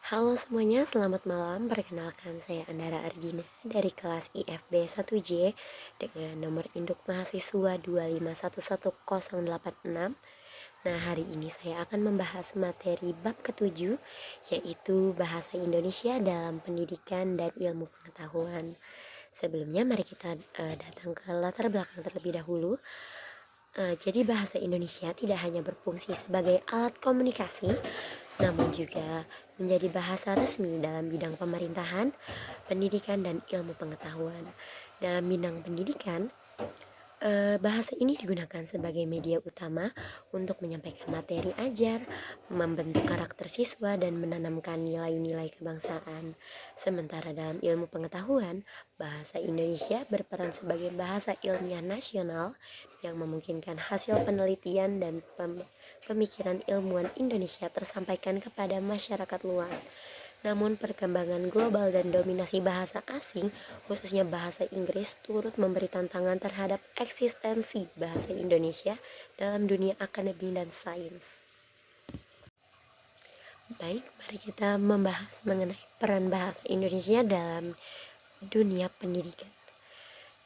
Halo semuanya, selamat malam. Perkenalkan saya Andara Ardina dari kelas IFB 1J dengan nomor induk mahasiswa 2511086. Nah, hari ini saya akan membahas materi bab ketujuh, yaitu Bahasa Indonesia dalam Pendidikan dan Ilmu Pengetahuan. Sebelumnya, mari kita datang ke latar belakang terlebih dahulu. Jadi bahasa Indonesia tidak hanya berfungsi sebagai alat komunikasi, namun juga menjadi bahasa resmi dalam bidang pemerintahan, pendidikan, dan ilmu pengetahuan. Dalam bidang pendidikan, bahasa ini digunakan sebagai media utama untuk menyampaikan materi ajar, membentuk karakter siswa, dan menanamkan nilai-nilai kebangsaan. Sementara dalam ilmu pengetahuan, bahasa Indonesia berperan sebagai bahasa ilmiah nasional yang memungkinkan hasil penelitian dan pemikiran ilmuwan Indonesia tersampaikan kepada masyarakat luas. Namun perkembangan global dan dominasi bahasa asing, khususnya bahasa Inggris, turut memberi tantangan terhadap eksistensi bahasa Indonesia dalam dunia akademi dan sains. Baik, mari kita membahas mengenai peran bahasa Indonesia dalam dunia pendidikan.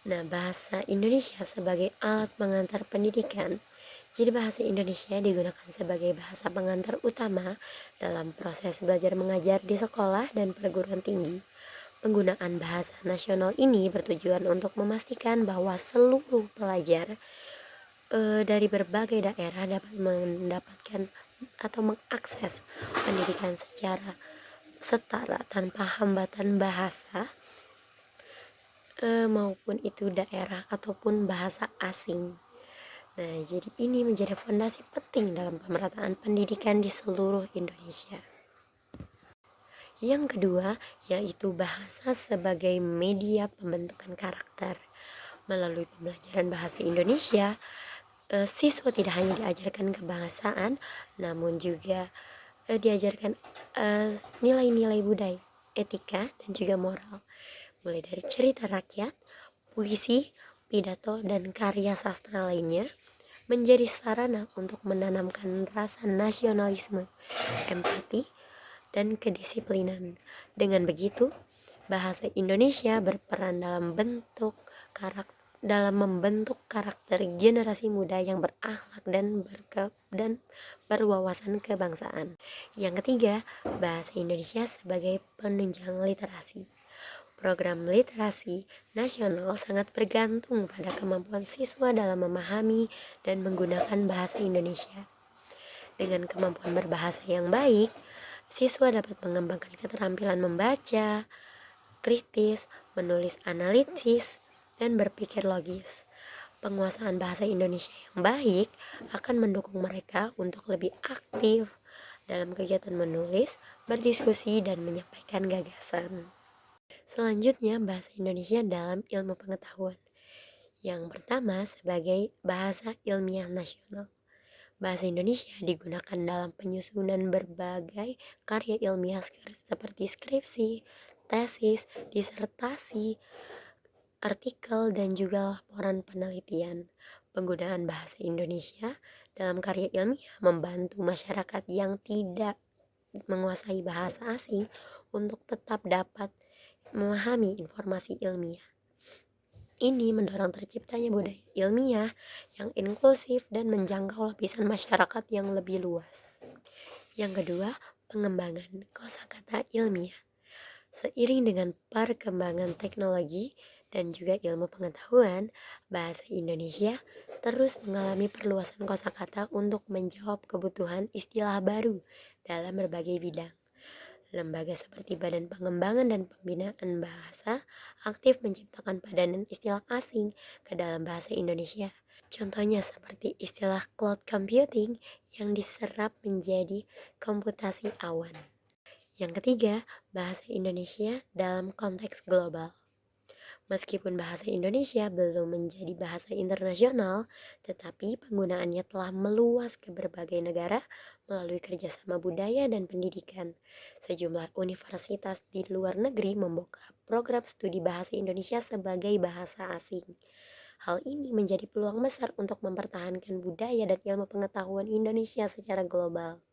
Nah, bahasa Indonesia sebagai alat pengantar pendidikan. Jadi bahasa Indonesia digunakan sebagai bahasa pengantar utama dalam proses belajar mengajar di sekolah dan perguruan tinggi. Penggunaan bahasa nasional ini bertujuan untuk memastikan bahwa seluruh pelajar dari berbagai daerah dapat mendapatkan atau mengakses pendidikan secara setara tanpa hambatan bahasa maupun itu daerah ataupun bahasa asing. Nah, jadi ini menjadi fondasi penting dalam pemerataan pendidikan di seluruh Indonesia. Yang kedua, yaitu bahasa sebagai media pembentukan karakter. Melalui pembelajaran bahasa Indonesia, siswa tidak hanya diajarkan kebahasaan, namun juga diajarkan nilai-nilai budaya, etika, dan juga moral. Mulai dari cerita rakyat, puisi, pidato, dan karya sastra lainnya, menjadi sarana untuk menanamkan rasa nasionalisme, empati, dan kedisiplinan. Dengan begitu, bahasa Indonesia berperan dalam membentuk karakter generasi muda yang berakhlak dan berwawasan kebangsaan. Yang ketiga, bahasa Indonesia sebagai penunjang literasi. Program literasi nasional sangat bergantung pada kemampuan siswa dalam memahami dan menggunakan bahasa Indonesia. Dengan kemampuan berbahasa yang baik, siswa dapat mengembangkan keterampilan membaca, kritis, menulis analitis, dan berpikir logis. Penguasaan bahasa Indonesia yang baik akan mendukung mereka untuk lebih aktif dalam kegiatan menulis, berdiskusi, dan menyampaikan gagasan. Selanjutnya, bahasa Indonesia dalam ilmu pengetahuan. Yang pertama, sebagai bahasa ilmiah nasional. Bahasa Indonesia digunakan dalam penyusunan berbagai karya ilmiah seperti skripsi, tesis, disertasi, artikel, dan juga laporan penelitian. Penggunaan bahasa Indonesia dalam karya ilmiah membantu masyarakat yang tidak menguasai bahasa asing untuk tetap dapat memahami informasi ilmiah. Ini mendorong terciptanya budaya ilmiah yang inklusif dan menjangkau lapisan masyarakat yang lebih luas. Yang kedua, pengembangan kosakata ilmiah. Seiring dengan perkembangan teknologi dan juga ilmu pengetahuan, bahasa Indonesia terus mengalami perluasan kosakata untuk menjawab kebutuhan istilah baru dalam berbagai bidang. Lembaga seperti Badan Pengembangan dan Pembinaan Bahasa aktif menciptakan padanan istilah asing ke dalam bahasa Indonesia. Contohnya seperti istilah cloud computing yang diserap menjadi komputasi awan. Yang ketiga, bahasa Indonesia dalam konteks global. Meskipun bahasa Indonesia belum menjadi bahasa internasional, tetapi penggunaannya telah meluas ke berbagai negara melalui kerjasama budaya dan pendidikan. Sejumlah universitas di luar negeri membuka program studi bahasa Indonesia sebagai bahasa asing. Hal ini menjadi peluang besar untuk mempertahankan budaya dan ilmu pengetahuan Indonesia secara global.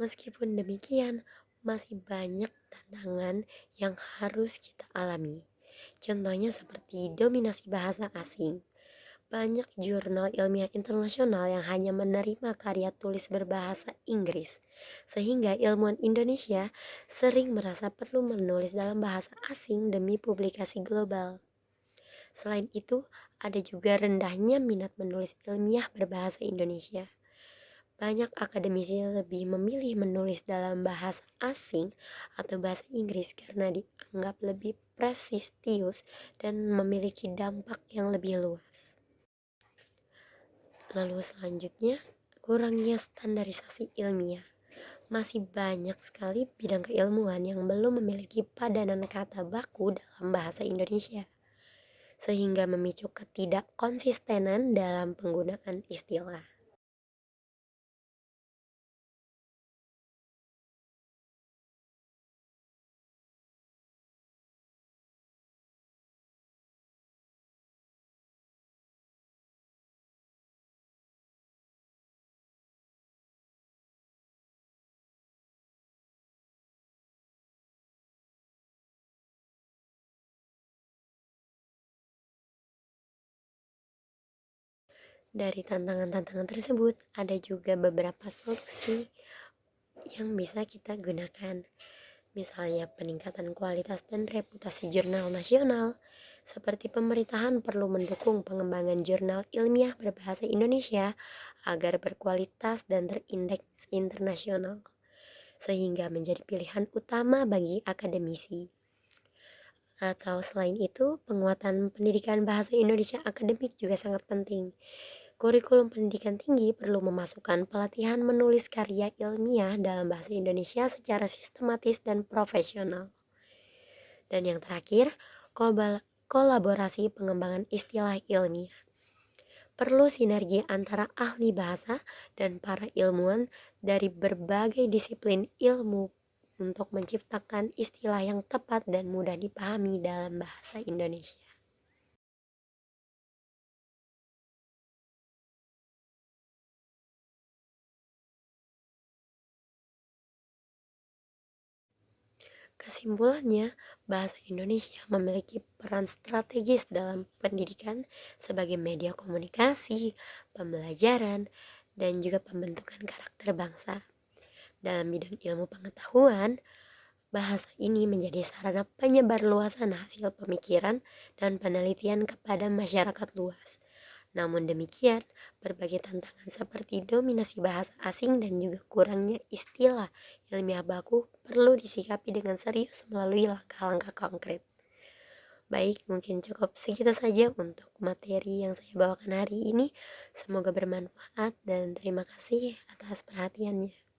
Meskipun demikian, masih banyak tantangan yang harus kita alami. Contohnya seperti dominasi bahasa asing. Banyak jurnal ilmiah internasional yang hanya menerima karya tulis berbahasa Inggris, sehingga ilmuwan Indonesia sering merasa perlu menulis dalam bahasa asing demi publikasi global. Selain itu, ada juga rendahnya minat menulis ilmiah berbahasa Indonesia. Banyak akademisi lebih memilih menulis dalam bahasa asing atau bahasa Inggris karena dianggap lebih prestisius dan memiliki dampak yang lebih luas. Lalu selanjutnya, kurangnya standarisasi ilmiah. Masih banyak sekali bidang keilmuan yang belum memiliki padanan kata baku dalam bahasa Indonesia, sehingga memicu ketidakkonsistenan dalam penggunaan istilah. Dari tantangan-tantangan tersebut, ada juga beberapa solusi yang bisa kita gunakan. Misalnya peningkatan kualitas dan reputasi jurnal nasional, seperti pemerintahan perlu mendukung pengembangan jurnal ilmiah berbahasa Indonesia agar berkualitas dan terindeks internasional, sehingga menjadi pilihan utama bagi akademisi. Atau selain itu, penguatan pendidikan bahasa Indonesia akademik juga sangat penting. Kurikulum pendidikan tinggi perlu memasukkan pelatihan menulis karya ilmiah dalam bahasa Indonesia secara sistematis dan profesional. Dan yang terakhir, kolaborasi pengembangan istilah ilmiah. Perlu sinergi antara ahli bahasa dan para ilmuwan dari berbagai disiplin ilmu untuk menciptakan istilah yang tepat dan mudah dipahami dalam bahasa Indonesia. Kesimpulannya, bahasa Indonesia memiliki peran strategis dalam pendidikan sebagai media komunikasi, pembelajaran, dan juga pembentukan karakter bangsa. Dalam bidang ilmu pengetahuan, bahasa ini menjadi sarana penyebarluasan hasil pemikiran dan penelitian kepada masyarakat luas. Namun demikian, berbagai tantangan seperti dominasi bahasa asing dan juga kurangnya istilah ilmiah baku perlu disikapi dengan serius melalui langkah-langkah konkret. Baik, mungkin cukup segitu saja untuk materi yang saya bawakan hari ini. Semoga bermanfaat dan terima kasih atas perhatiannya.